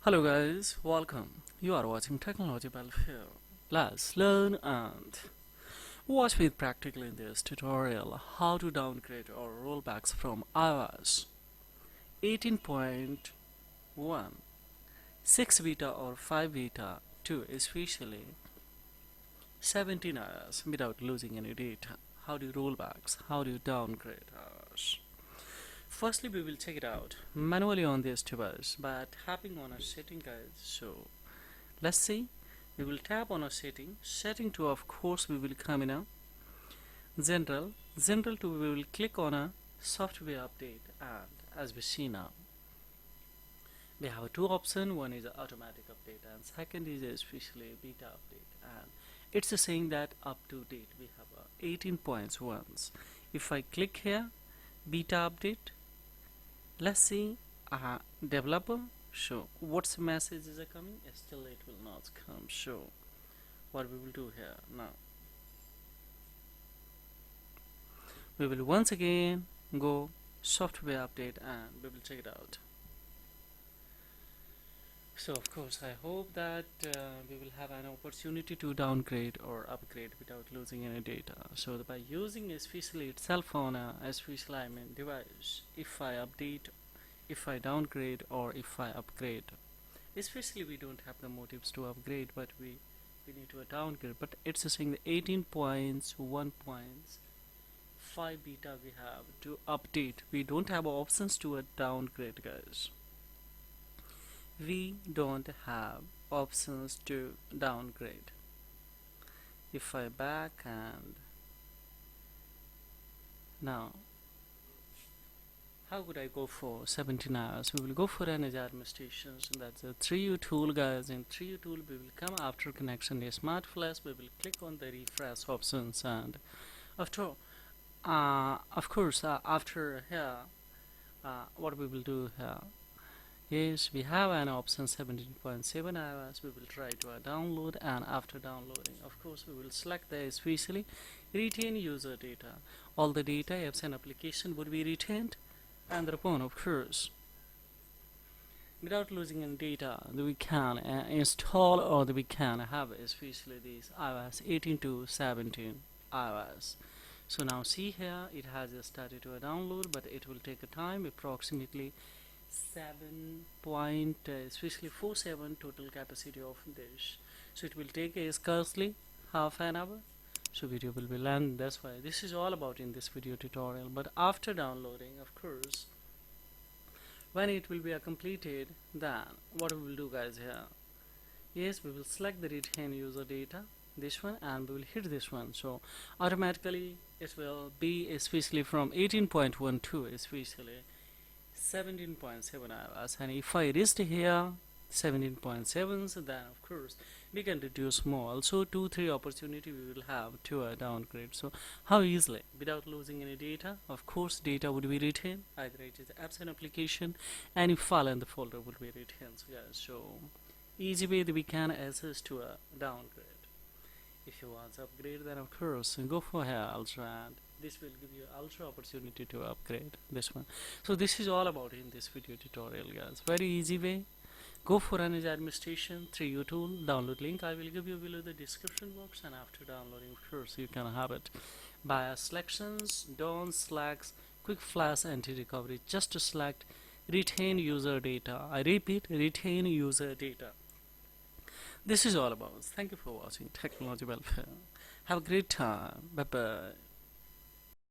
Hello guys, welcome. You are watching Technology Welfare. Let's learn and watch with practically in this tutorial how to downgrade or rollbacks from iOS 18.1, 6 beta or 5 beta to especially 17 iOS without losing any data. How do you rollbacks? How do you downgrade iOS? Firstly, we will check it out manually on this device by tapping on a setting, guys. So let's see. We will tap on a setting 2, of course we will come in a general 2, we will click on a software update, and as we see now we have two options. One is automatic update and second is especially beta update, and it's saying that up to date we have 18.1. If I click here beta update, let's see developer. So what's the message is coming? Still it will not come. So what we will do here now, we will once again go software update and we will check it out. So of course I hope that we will have an opportunity to downgrade or upgrade without losing any data. So by using especially itself on a especially device, if I update, if I downgrade or if I upgrade, especially we don't have the motives to upgrade, but we need to downgrade. But it's saying the 18.1.5 beta we have to update. We don't have options to downgrade, guys. We don't have options to downgrade. If I back and now how could I go for 17 hours? We will go for an administration. So that's a 3U tool, guys. In 3U tool we will come after connection a smart flash. We will click on the refresh options, and after of course after here what we will do here, yes, we have an option 17.7 hours. We will try to download, and after downloading, of course we will select the especially retain user data. All the data apps and application would be retained, and thereupon of course without losing any data we can install, or we can have especially these iOS 18 to 17 iOS. So now see here it has started to download, but it will take a time approximately 7.47 total capacity of this. So it will take scarcely half an hour. So video will be land. That's why this is all about in this video tutorial. But after downloading, of course, when it will be completed, then what we will do, guys, here, yes, we will select the retain user data, this one, and we will hit this one. So automatically it will be especially from 18.1 to especially 17.7 hours, and if I reached here 17.7, so then of course we can reduce more. Also 2-3 opportunity we will have to downgrade. So how easily without losing any data? Of course data would be retained, either it is apps and application, any file in the folder will be retained. So yeah, so easy way that we can access to a downgrade. If you want to upgrade, then of course go for here ultra, and this will give you ultra opportunity to upgrade this one. So this is all about in this video tutorial, guys. Very easy way. Go for an administration 3U tool. Download link I will give you below the description box, and after downloading of course you can have it by selections, don't select quick flash anti-recovery, just to select retain user data. I repeat, retain user data. This is all about. Thank you for watching Technology Welfare. Have a great time. Bye bye.